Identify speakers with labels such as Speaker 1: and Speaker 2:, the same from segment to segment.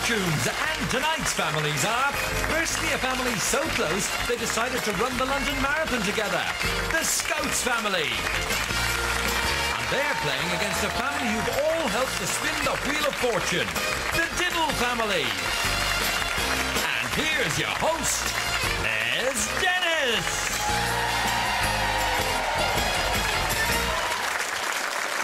Speaker 1: Fortunes, and tonight's families are firstly a family so close they decided to run the London Marathon together, the Scoates family. And they're playing against a family who've all helped to spin the Wheel of Fortune, the Dibble family. And here's your host, there's Dennis.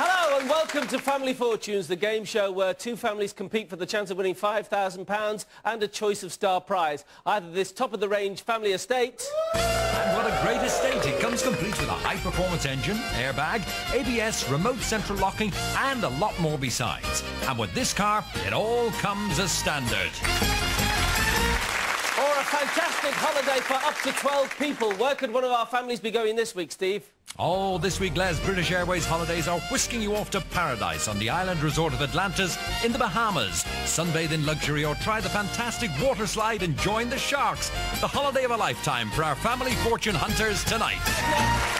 Speaker 2: Hello and welcome to Family Fortunes, the game show where two families compete for the chance of winning £5,000 and a choice of star prize. Either this top-of-the-range family estate...
Speaker 1: And what a great estate. It comes complete with a high-performance engine, airbag, ABS, remote central locking and a lot more besides. And with this car, it all comes as standard.
Speaker 2: Or a fantastic holiday for up to 12 people. Where could one of our families be going this week, Steve?
Speaker 1: Oh, this week, Les, British Airways Holidays are whisking you off to paradise on the island resort of Atlantis in the Bahamas. Sunbathe in luxury or try the fantastic water slide and join the sharks. The holiday of a lifetime for our family fortune hunters tonight.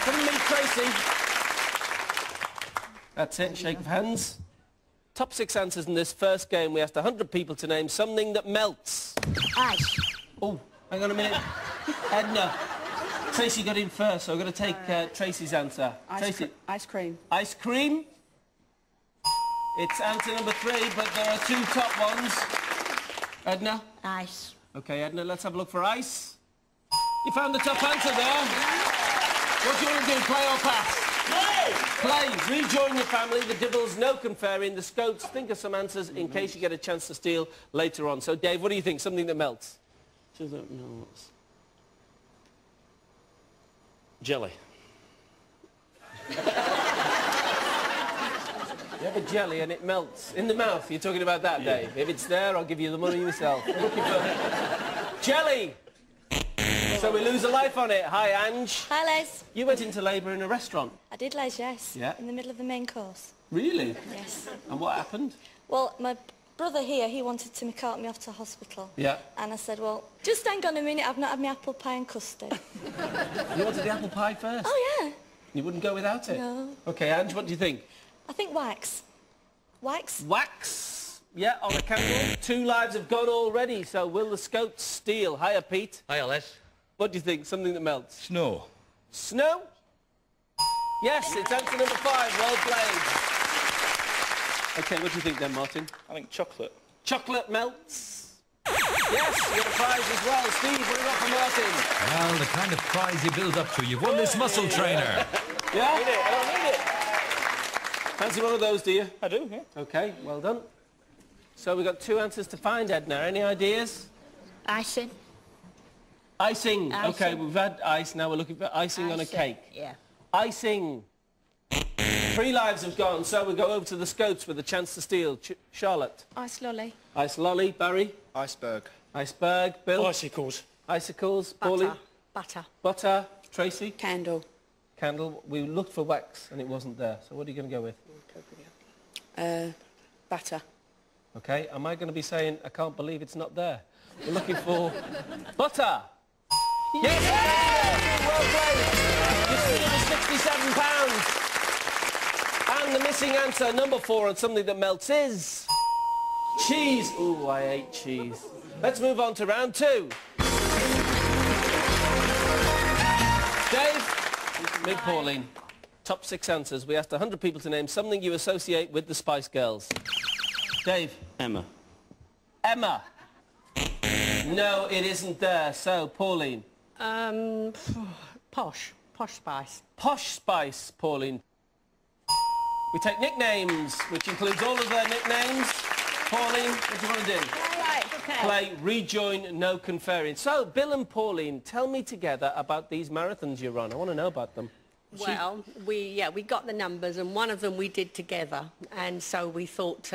Speaker 2: Come and meet Tracy. That's it, shake of hands. Top 6 answers in this first game. We asked 100 people to name something that melts.
Speaker 3: Ice.
Speaker 2: Oh, hang on a minute. Edna. Tracy got in first, so I'm going to take Tracy's answer.
Speaker 3: Ice cream.
Speaker 2: Ice cream? It's answer number 3, but there are 2 top ones. Edna?
Speaker 3: Ice.
Speaker 2: OK, Edna, let's have a look for ice. You found the top answer there. What do you want to do, play or pass? Play. Rejoin your family. The Dibbles, no conferring. The Scoates, think of some answers in case you get a chance to steal later on. So, Dave, what do you think? Something that melts? I don't know what's... Jelly. You have a jelly and it melts in the mouth. You're talking about that, Dave? If it's there, I'll give you the money yourself. Looking for jelly. So we lose a life on it. Hi, Ange.
Speaker 4: Hi, Les.
Speaker 2: You went into labour in a restaurant.
Speaker 4: I did, Les, yes.
Speaker 2: Yeah.
Speaker 4: In the middle of the main course.
Speaker 2: Really?
Speaker 4: Yes.
Speaker 2: And what happened?
Speaker 4: Well, my brother here, he wanted to cart me off to hospital.
Speaker 2: Yeah.
Speaker 4: And I said, well, just hang on a minute, I've not had my apple pie and custard.
Speaker 2: You wanted the apple pie first?
Speaker 4: Oh, yeah.
Speaker 2: You wouldn't go without it?
Speaker 4: No.
Speaker 2: OK, Ange, what do you think?
Speaker 4: I think wax. Wax?
Speaker 2: Wax. Yeah, on a candle. 2 lives have gone already, so will the Scoates steal? Hiya, Pete.
Speaker 5: Hiya, Les.
Speaker 2: What do you think? Something that melts?
Speaker 5: Snow.
Speaker 2: Snow? Yes, it's answer number 5. Well played. OK, what do you think then, Martin?
Speaker 5: I think chocolate.
Speaker 2: Chocolate melts? Yes, you get a prize as well. Steve, what do you got for Martin?
Speaker 1: Well, the kind of prize you build up to. You've won this muscle trainer.
Speaker 2: Yeah?
Speaker 5: I don't need it.
Speaker 2: Fancy one of those, do you?
Speaker 5: I do, yeah.
Speaker 2: OK, well done. So we've got 2 answers to find, Edna. Any ideas?
Speaker 3: Icing.
Speaker 2: Icing. OK, we've had ice. Now we're looking for icing on a cake.
Speaker 3: Yeah.
Speaker 2: Icing. 3 lives have gone, so we go over to the Scoates with a chance to steal. Charlotte.
Speaker 4: Ice lolly.
Speaker 2: Ice lolly. Barry.
Speaker 5: Iceberg.
Speaker 2: Iceberg. Bill.
Speaker 5: Icicles.
Speaker 2: Icicles. Pauline.
Speaker 4: Butter.
Speaker 2: Butter. Tracy.
Speaker 3: Candle.
Speaker 2: Candle. We looked for wax and it wasn't there. So what are you going to go with?
Speaker 3: Butter.
Speaker 2: OK, am I going to be saying, I can't believe it's not there? We're looking for butter. Yes! Well played. You steal £67. And the missing answer, number 4, on something that melts is... cheese. Ooh, I hate cheese. Let's move on to round 2. Dave, meet Pauline. Top 6 answers. We asked 100 people to name something you associate with the Spice Girls. Dave.
Speaker 5: Emma.
Speaker 2: Emma. No, it isn't there. So, Pauline.
Speaker 3: Posh. Posh spice.
Speaker 2: Posh Spice, Pauline. We take nicknames, which includes all of their nicknames. Pauline, what do you want to do?
Speaker 3: Right, okay.
Speaker 2: Play, rejoin, no conferring. So, Bill and Pauline, tell me together about these marathons you run. I want to know about them.
Speaker 6: Well, we got the numbers, and one of them we did together, and so we thought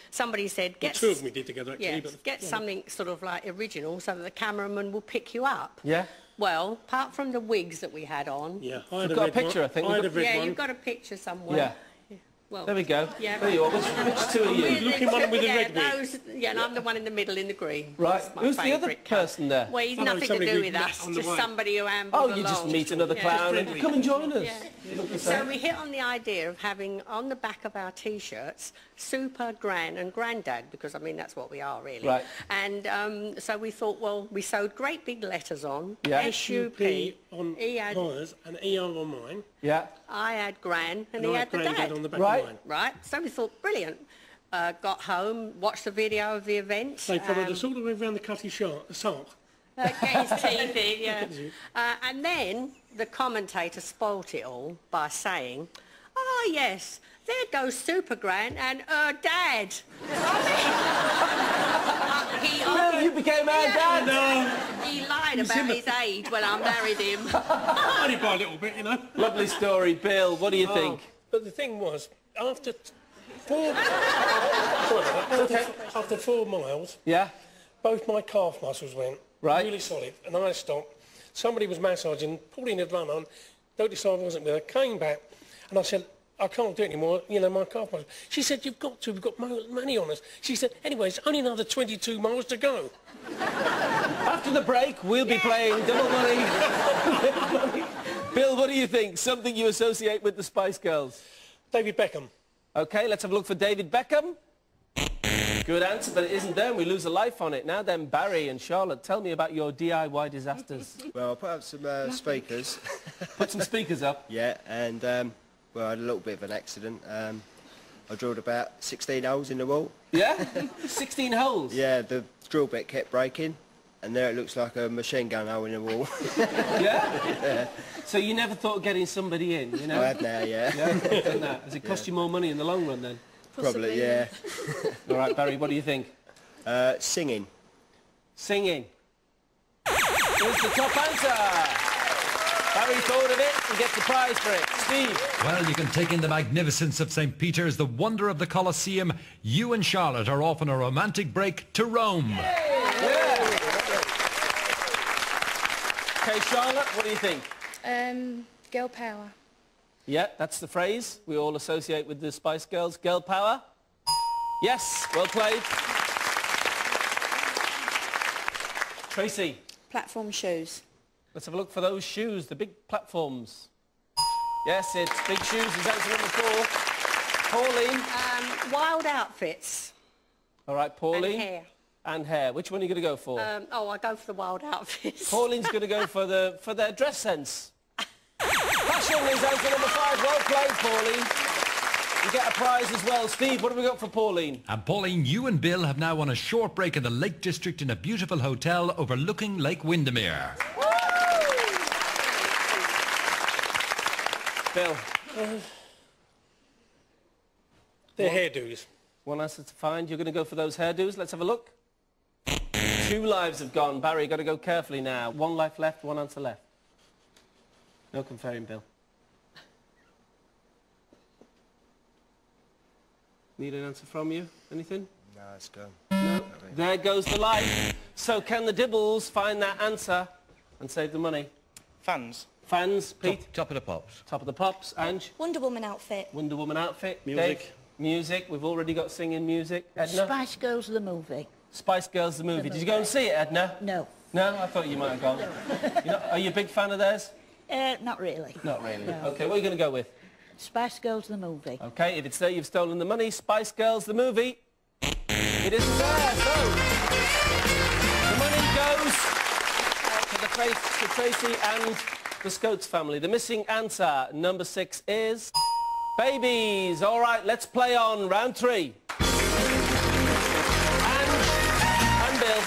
Speaker 6: somebody said get
Speaker 7: 2 of them we did together actually.
Speaker 6: yeah,
Speaker 7: But
Speaker 6: get something sort of like original so that the cameraman will pick you up.
Speaker 2: Yeah.
Speaker 6: Well, apart from the wigs that we had on.
Speaker 7: yeah,
Speaker 2: We've got a picture, I think.
Speaker 7: I had a red
Speaker 6: Yeah,
Speaker 7: one.
Speaker 6: you've got a picture somewhere.
Speaker 2: Yeah.
Speaker 6: Well,
Speaker 2: There we go.
Speaker 6: Yeah.
Speaker 2: There you are. Which two are you?
Speaker 5: Looking one with the red wig.
Speaker 6: And I'm the one in the middle in the green.
Speaker 2: Right.
Speaker 6: That's my
Speaker 2: Who's the other
Speaker 6: favourite colour.
Speaker 2: person there?
Speaker 6: Well, he's
Speaker 5: Oh, no,
Speaker 6: nothing to
Speaker 5: somebody
Speaker 6: do
Speaker 5: we
Speaker 6: with
Speaker 5: met
Speaker 6: us.
Speaker 5: on the
Speaker 6: Just
Speaker 5: way.
Speaker 6: somebody who ambled
Speaker 2: Oh,
Speaker 6: along.
Speaker 2: you just meet another
Speaker 6: Yeah.
Speaker 2: clown and
Speaker 5: friendly.
Speaker 2: come and join us.
Speaker 6: Yeah.
Speaker 2: You look the
Speaker 6: So
Speaker 2: same.
Speaker 6: we hit on the idea of having on the back of our T-shirts Super, Gran and Grandad, because, I mean, that's what we are, really.
Speaker 2: Right.
Speaker 6: And so we thought, well, we sewed great big letters on,
Speaker 2: Yeah.
Speaker 6: S-U-P,
Speaker 5: on
Speaker 6: he had,
Speaker 5: Myers and ER on mine.
Speaker 2: Yeah.
Speaker 6: I had Gran, and
Speaker 5: And
Speaker 6: he
Speaker 5: I
Speaker 6: had the
Speaker 5: Grandad
Speaker 6: dad.
Speaker 5: on the back
Speaker 2: Right.
Speaker 5: of mine.
Speaker 6: Right, so we thought, brilliant. Got home, watched the video of the event.
Speaker 5: They followed us all the way around the cutty sock.
Speaker 6: Get his teeth in, yeah. And then the commentator spoilt it all by saying, oh, yes, there goes Super Gran and her dad.
Speaker 2: Really? You became our dad?
Speaker 5: No,
Speaker 6: He lied about his age when I married him.
Speaker 5: only by a little bit, you know.
Speaker 2: Lovely story. Bill, what do you think?
Speaker 5: But the thing was, after 4 miles,
Speaker 2: Yeah?
Speaker 5: both my calf muscles went
Speaker 2: Right.
Speaker 5: really solid, and I stopped. Somebody was massaging, Pauline had run on, don't decide I wasn't with her, came back, and I said, I can't do it anymore, you know, my calf muscles. She said, you've got to, we've got money on us. She said, anyway, it's only another 22 miles to go.
Speaker 2: After the break, we'll be playing Double Money. Bill, what do you think? Something you associate with the Spice Girls?
Speaker 5: David Beckham.
Speaker 2: OK, let's have a look for David Beckham. Good answer, but it isn't there, and we lose a life on it. Now then, Barry and Charlotte, tell me about your DIY disasters.
Speaker 7: Well, I put up some speakers.
Speaker 2: Put some speakers up.
Speaker 7: Yeah, and well, I had a little bit of an accident. I drilled about 16 holes in the wall.
Speaker 2: Yeah? 16 holes?
Speaker 7: Yeah, the drill bit kept breaking, and there it looks like a machine gun hole in the wall.
Speaker 2: Yeah? So you never thought of getting somebody in, you know?
Speaker 7: I have now, yeah.
Speaker 2: Yeah, you've done that. Has it cost you more money in the long run then?
Speaker 7: Probably, yeah.
Speaker 2: All right, Barry, what do you think?
Speaker 7: Singing.
Speaker 2: Singing. Here's the top answer. Barry thought of it and gets a prize for it. Steve.
Speaker 1: Well, you can take in the magnificence of St. Peter's, the wonder of the Colosseum. You and Charlotte are off on a romantic break to Rome.
Speaker 2: Yeah. OK, Charlotte, what do you think?
Speaker 8: Girl power.
Speaker 2: Yeah, that's the phrase we all associate with the Spice Girls. Girl power? Yes, well played. Tracy.
Speaker 3: Platform shoes.
Speaker 2: Let's have a look for those shoes, the big platforms. Yes, it's big shoes is answer number 4. Pauline.
Speaker 6: Wild outfits.
Speaker 2: All right, Pauline.
Speaker 6: And hair.
Speaker 2: And hair. Which one are you going to go for?
Speaker 6: I go for the wild outfits.
Speaker 2: Pauline's going to go for their dress sense. Fashion is answer number 5. Well played, Pauline. You get a prize as well. Steve, what have we got for Pauline?
Speaker 1: And Pauline, you and Bill have now on a short break in the Lake District in a beautiful hotel overlooking Lake Windermere.
Speaker 2: Bill.
Speaker 5: They're hairdos.
Speaker 2: One answer to find. You're going to go for those hairdos. Let's have a look. 2 lives have gone. Barry, you've got to go carefully now. 1 life left, 1 answer left. No conferring, Bill. Need an answer from you? Anything?
Speaker 7: No, it's gone.
Speaker 2: No. There goes the life. So can the Dibbles find that answer and save the money?
Speaker 9: Fans.
Speaker 2: Fans, Pete?
Speaker 1: Top of the pops.
Speaker 2: Top of the pops. Ange?
Speaker 4: Wonder Woman outfit.
Speaker 2: Wonder Woman outfit.
Speaker 5: Music.
Speaker 2: Dave? Music. We've already got singing music. Edna?
Speaker 3: Spice Girls the movie.
Speaker 2: Spice Girls the movie. Did you go and see it, Edna?
Speaker 3: No.
Speaker 2: No? I thought you might have gone. Are you a big fan of theirs?
Speaker 3: Not really.
Speaker 2: Not really.
Speaker 3: No.
Speaker 2: OK, what are you going to go with?
Speaker 3: Spice Girls the movie.
Speaker 2: OK, if it's there, you've stolen the money. Spice Girls the movie. It isn't there, so the money goes to Tracy and the Scoates family. The missing answer, number 6, is babies. All right, let's play on round 3. And Bill.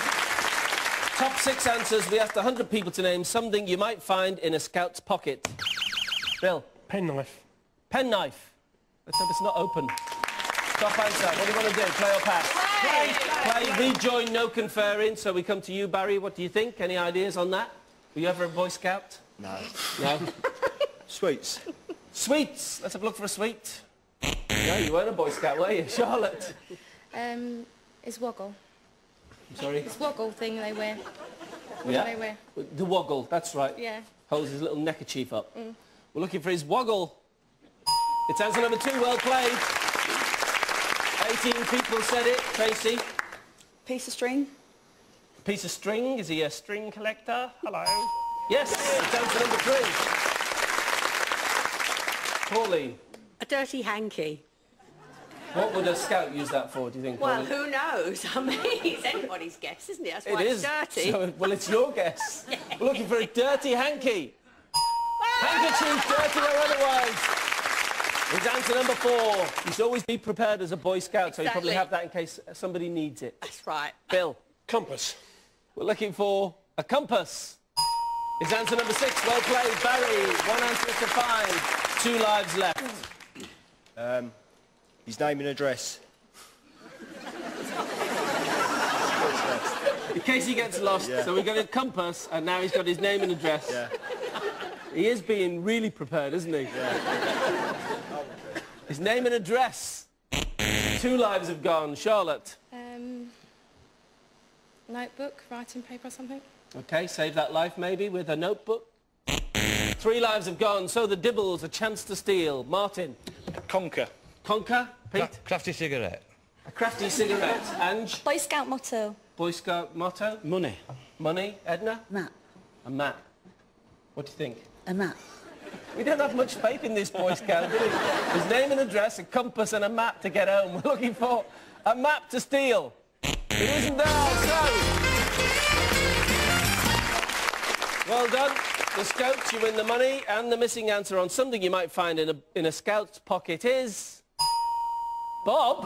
Speaker 2: Top 6 answers. We asked 100 people to name something you might find in a Scout's pocket. Bill.
Speaker 5: Penknife.
Speaker 2: Penknife. Let's hope it's not open. Top answer. What do you want to do? Play or pass? Play. Rejoin, no conferring. So we come to you, Barry. What do you think? Any ideas on that? Were you ever a Boy Scout?
Speaker 7: No.
Speaker 2: No?
Speaker 7: Sweets.
Speaker 2: Sweets. Let's have a look for a sweet. No, you weren't a Boy Scout, were you? Charlotte?
Speaker 8: It's woggle.
Speaker 2: I'm sorry?
Speaker 8: It's woggle thing they wear. What
Speaker 2: Yeah.
Speaker 8: do they wear?
Speaker 2: The woggle, that's right.
Speaker 8: Yeah.
Speaker 2: Holds his little neckerchief up. We're looking for his woggle. It's answer number 2. Well played. 18 people said it. Tracy?
Speaker 3: Piece of string.
Speaker 2: Piece of string. Is he a string collector? Hello. Yes, it's answer number 3. Pauline?
Speaker 6: A dirty hanky.
Speaker 2: What would a scout use that for, do you think,
Speaker 6: Well,
Speaker 2: Pauline?
Speaker 6: who knows? I mean, it's anybody's guess, isn't it? That's why it's dirty.
Speaker 2: So, well, it's your guess. We're looking for a dirty hanky. Handkerchief, dirty or otherwise. It's answer number 4. You should always be prepared as a Boy Scout, so you probably have that in case somebody needs it.
Speaker 6: That's right.
Speaker 2: Bill?
Speaker 5: Compass.
Speaker 2: We're looking for a compass. It's answer number 6. Well played, Barry. 1 answer to find. 2 lives left.
Speaker 7: His name and address.
Speaker 2: In case he gets lost, so we've got a compass, and now he's got his name and address.
Speaker 7: Yeah.
Speaker 2: He is being really prepared, isn't he? Yeah. His name and address. 2 lives have gone. Charlotte?
Speaker 8: Notebook, writing paper or something.
Speaker 2: OK, save that life maybe with a notebook. 3 lives have gone, so the Dibbles, a chance to steal. Martin?
Speaker 9: Conquer.
Speaker 2: Conquer? Pete?
Speaker 1: Crafty cigarette.
Speaker 2: A crafty cigarette. Ange?
Speaker 4: Boy Scout motto.
Speaker 2: Boy Scout motto?
Speaker 9: Money.
Speaker 2: Money. Edna?
Speaker 3: Map.
Speaker 2: A map. What do you think?
Speaker 3: A map.
Speaker 2: We don't have much faith in this Boy Scout, do we? His name and address, a compass and a map to get home. We're looking for a map to steal. It isn't there, so... Well done. The Scouts, you win the money, and the missing answer on something you might find in a Scout's pocket is... Bob?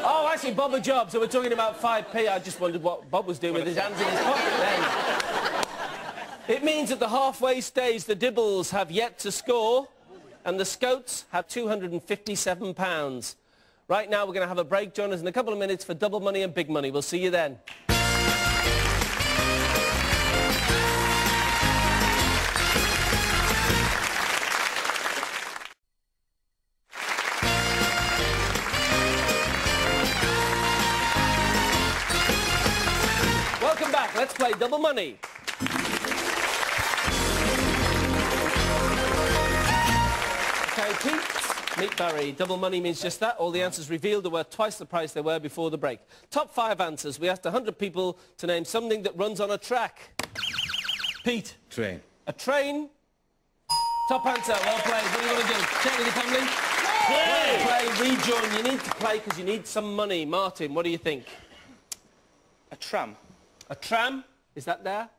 Speaker 2: Oh, actually, Bob a job, so we're talking about 5p. I just wondered what Bob was doing with his hands in his pocket then. It means at the halfway stage, the Dibbles have yet to score, and the Scoats have £257. Right now, we're going to have a break. Join us in a couple of minutes for double money and big money. We'll see you then. Welcome back. Let's play double money. OK, Pete. Meet Barry. Double money means just that. All the answers revealed are worth twice the price they were before the break. Top 5 answers. We asked 100 people to name something that runs on a track. Pete.
Speaker 1: Train.
Speaker 2: A train. Top answer. Well played. What are you going to do? Check with your family? Play. Play. Rejoin. You need to play because you need some money. Martin, what do you think?
Speaker 9: A tram.
Speaker 2: A tram. Is that there?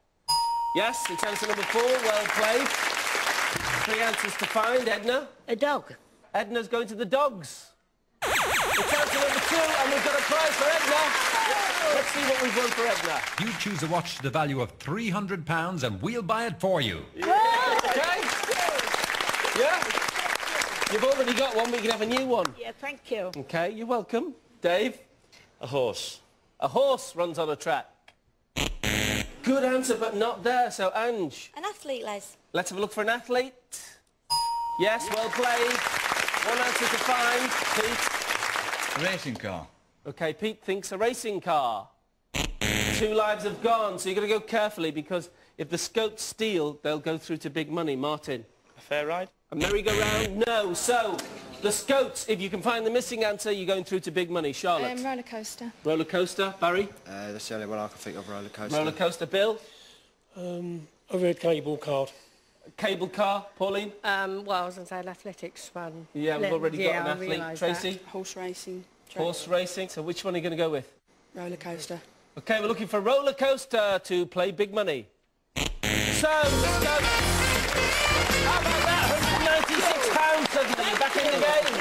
Speaker 2: Yes, it's answer number 4. Well played. 3 answers to find. Edna?
Speaker 3: A dog.
Speaker 2: Edna's going to the dogs. It's answer number 2, and we've got a prize for Edna. Let's see what we've won for Edna.
Speaker 1: You choose a watch to the value of £300 and we'll buy it for you.
Speaker 2: Okay? Yeah? You've already got one, but you can have a new one.
Speaker 3: Yeah, thank you.
Speaker 2: Okay, you're welcome. Dave?
Speaker 9: A horse.
Speaker 2: A horse runs on a track. Good answer, but not there. So, Ange?
Speaker 4: An athlete, Les.
Speaker 2: Let's have a look for an athlete. Yes, well played. 1 answer to find. Pete?
Speaker 1: A racing car.
Speaker 2: OK, Pete thinks a racing car. 2 lives have gone, so you've got to go carefully because if the Scoats steal, they'll go through to big money. Martin?
Speaker 9: A fair ride.
Speaker 2: A merry-go-round? No. So, the Scoats, if you can find the missing answer, you're going through to big money. Charlotte?
Speaker 8: Roller coaster.
Speaker 2: Roller coaster. Barry?
Speaker 7: That's the only one I can think of, roller coaster.
Speaker 2: Roller coaster. Bill?
Speaker 5: A red cable card.
Speaker 2: Cable car. Pauline?
Speaker 6: Well, I was going to say an athletics one.
Speaker 2: Yeah, we've already got an
Speaker 6: I
Speaker 2: athlete.
Speaker 6: realised
Speaker 2: Tracy?
Speaker 10: Horse racing.
Speaker 2: Horse racing. So which one are you going to go with?
Speaker 10: Roller coaster.
Speaker 2: OK, we're looking for roller coaster to play big money. So, let's go. How about that? £196 suddenly. You're back in the game.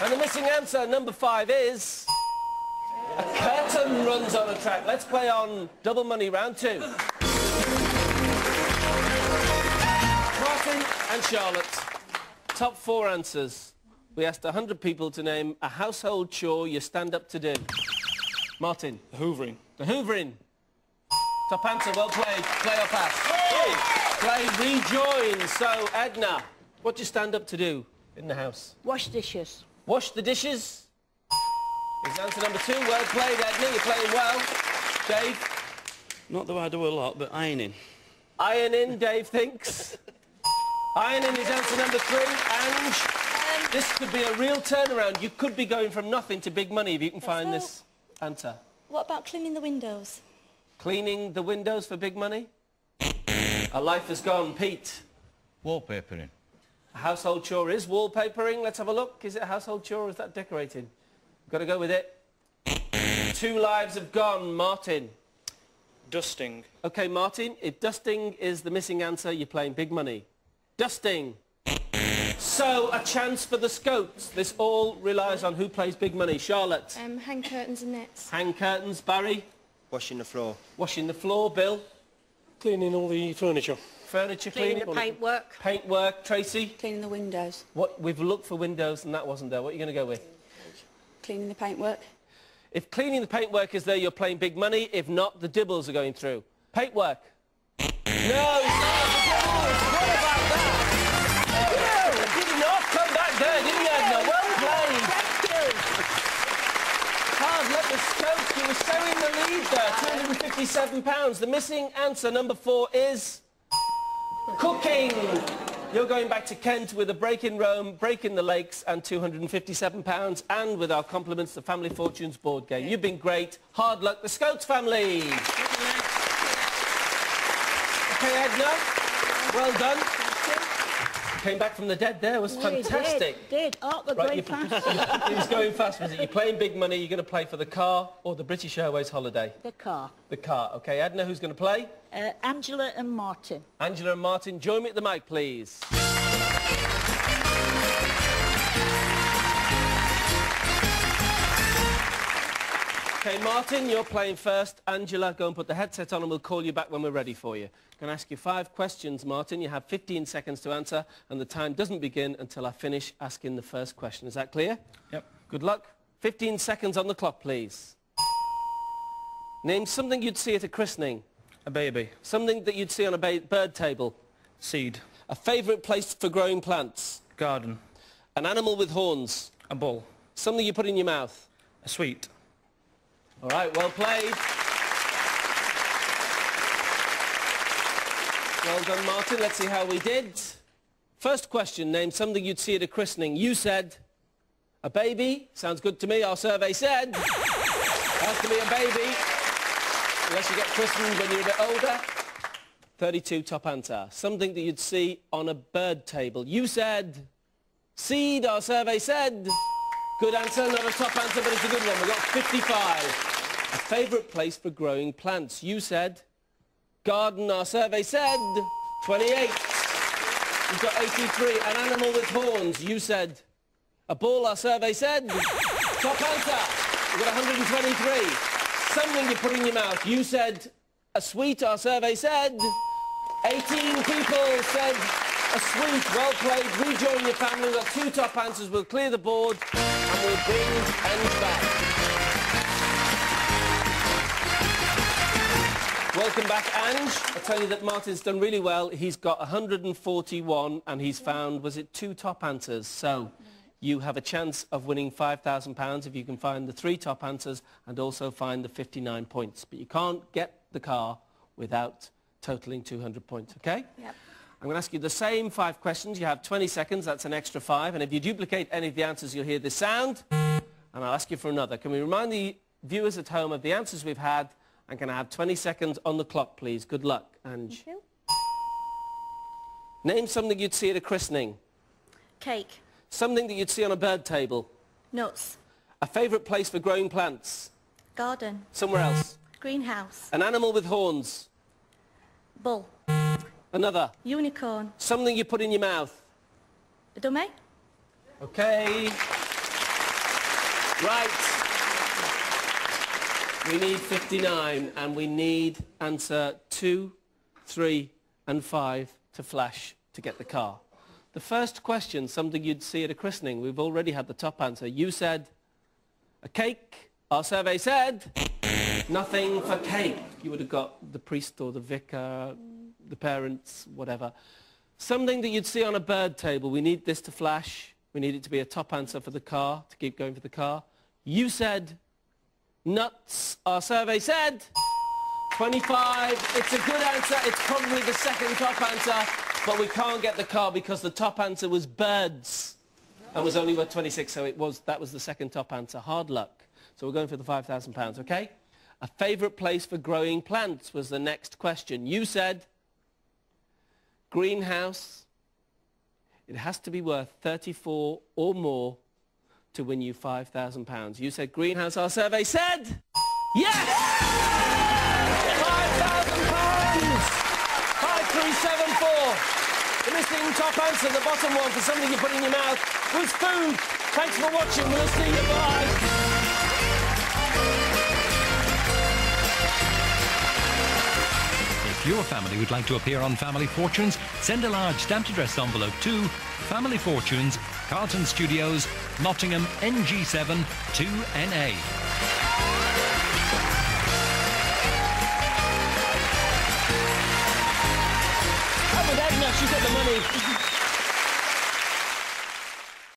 Speaker 2: And the missing answer, number 5, is... A curtain runs on a track. Let's play on double money round 2. Martin and Charlotte. Top 4 answers. We asked 100 people to name a household chore you stand up to do. Martin?
Speaker 9: The hoovering.
Speaker 2: The hoovering. Top answer, well played. Play or pass? Play, rejoin. So, Edna, what do you stand up to do in the house?
Speaker 3: Wash dishes.
Speaker 2: Wash the dishes. Is answer number 2. Well played, Edna. You're playing well. Dave?
Speaker 9: Not that I do a lot, but ironing.
Speaker 2: Ironing, Dave thinks. Ironing is answer number 3. Ange? This could be a real turnaround. You could be going from nothing to big money if you can find this answer.
Speaker 4: What about cleaning the windows?
Speaker 2: Cleaning the windows for big money? A life has gone. Pete.
Speaker 10: Wallpapering.
Speaker 2: A household chore is wallpapering. Let's have a look. Is it a household chore or is that decorating? Got to go with it. 2 lives have gone. Martin.
Speaker 9: Dusting.
Speaker 2: OK, Martin, if dusting is the missing answer, you're playing big money. Dusting. So, a chance for the Scoates. This all relies on who plays big money. Charlotte.
Speaker 8: Hang curtains and nets.
Speaker 2: Hang curtains. Barry.
Speaker 7: Washing the floor.
Speaker 2: Washing the floor. Bill.
Speaker 5: Cleaning all the furniture.
Speaker 2: Furniture
Speaker 6: Cleaning
Speaker 2: cleaning.
Speaker 6: the paintwork.
Speaker 2: Paintwork. Tracy.
Speaker 3: Cleaning the windows.
Speaker 2: What? We've looked for windows and that wasn't there. What are you going to go with?
Speaker 3: Cleaning the paintwork.
Speaker 2: If cleaning the paintwork is there, you're playing big money. If not, the Dibbles are going through. Paintwork. No, it's not the Dibbles. What about that? No, did not come back there, didn't you, Edna? Well played. Hard let the Scoates. You were so in the lead there. £257. The missing answer, number 4, is cooking. You're going back to Kent with a break in Rome, break in the lakes and £257 and with our compliments the Family Fortunes board game. You've been great. Hard luck, the Scoates family. OK, Edna, well done. Came back from the dead there, was fantastic.
Speaker 3: Did. Oh, we're going fast.
Speaker 2: He was going fast, was it? You're playing big money, you're going to play for the car or the British Airways holiday?
Speaker 3: The car.
Speaker 2: The car. OK, Edna, who's going to play?
Speaker 3: Angela and Martin.
Speaker 2: Angela and Martin, join me at the mic, please. OK, Martin, you're playing first. Angela, go and put the headset on and we'll call you back when we're ready for you. I'm going to ask you 5 questions, Martin. You have 15 seconds to answer and the time doesn't begin until I finish asking the first question. Is that clear?
Speaker 9: Yep.
Speaker 2: Good luck. 15 seconds on the clock, please. Name something you'd see at a christening.
Speaker 9: A baby.
Speaker 2: Something that you'd see on a bird table.
Speaker 9: Seed.
Speaker 2: A favourite place for growing plants.
Speaker 9: Garden.
Speaker 2: An animal with horns.
Speaker 9: A bull.
Speaker 2: Something you put in your mouth.
Speaker 9: A sweet.
Speaker 2: All right, well played. Well done, Martin. Let's see how we did. First question, name something you'd see at a christening. You said a baby. Sounds good to me. Our survey said has to be a baby. Unless you get christened when you're a bit older. 32 top answer. Something that you'd see on a bird table. You said seed. Our survey said good answer. Not a top answer, but it's a good one. We got 55. A favourite place for growing plants. You said garden. Our survey said 28. You've got 83. An animal with horns. You said a bull. Our survey said top answer. You've got 123. Something you put in your mouth. You said a sweet. Our survey said 18 people said a sweet. Well played. Rejoin your family. We've got 2 top answers. We'll clear the board and we'll bring Ange back. Welcome back, Ange. I'll tell you that Martin's done really well. He's got 141 and he's found, was it 2 top answers? So you have a chance of winning £5,000 if you can find the 3 top answers and also find the 59 points. But you can't get the car without totalling 200 points, OK?
Speaker 4: Yep.
Speaker 2: I'm going to ask you the same 5 questions. You have 20 seconds. That's an extra 5. And if you duplicate any of the answers, you'll hear this sound. And I'll ask you for another. Can we remind the viewers at home of the answers we've had? And can I have 20 seconds on the clock, please? Good luck, Ange.
Speaker 4: Thank you.
Speaker 2: Name something you'd see at a christening.
Speaker 4: Cake.
Speaker 2: Something that you'd see on a bird table.
Speaker 4: Nuts.
Speaker 2: A favourite place for growing plants.
Speaker 4: Garden.
Speaker 2: Somewhere else.
Speaker 4: Greenhouse.
Speaker 2: An animal with horns.
Speaker 4: Bull.
Speaker 2: Another.
Speaker 4: Unicorn.
Speaker 2: Something you put in your mouth.
Speaker 4: A dummy.
Speaker 2: OK. Right. We need 59 and we need answer 2, 3 and 5 to flash to get the car. The first question, something you'd see at a christening. We've already had the top answer. You said a cake. Our survey said nothing for cake. You would have got the priest or the vicar, the parents, whatever. Something that you'd see on a bird table. We need this to flash. We need it to be a top answer for the car, to keep going for the car. You said nuts. Our survey said 25. It's a good answer. It's probably the second top answer, but we can't get the car because the top answer was birds. and was only worth 26, so that was the second top answer. Hard luck. So we're going for the £5,000, OK? A favourite place for growing plants was the next question. You said greenhouse. It has to be worth 34 or more to win you £5,000. You said greenhouse. Our survey said yes! £5,000! 5374. The missing top answer, the bottom one for something you put in your mouth, was food. Thanks for watching. We'll see you. Bye.
Speaker 1: If your family would like to appear on Family Fortunes, send a large stamped address envelope to Family Fortunes, Carlton Studios, Nottingham, NG7 2NA.
Speaker 2: Come with Edna, she's got the money.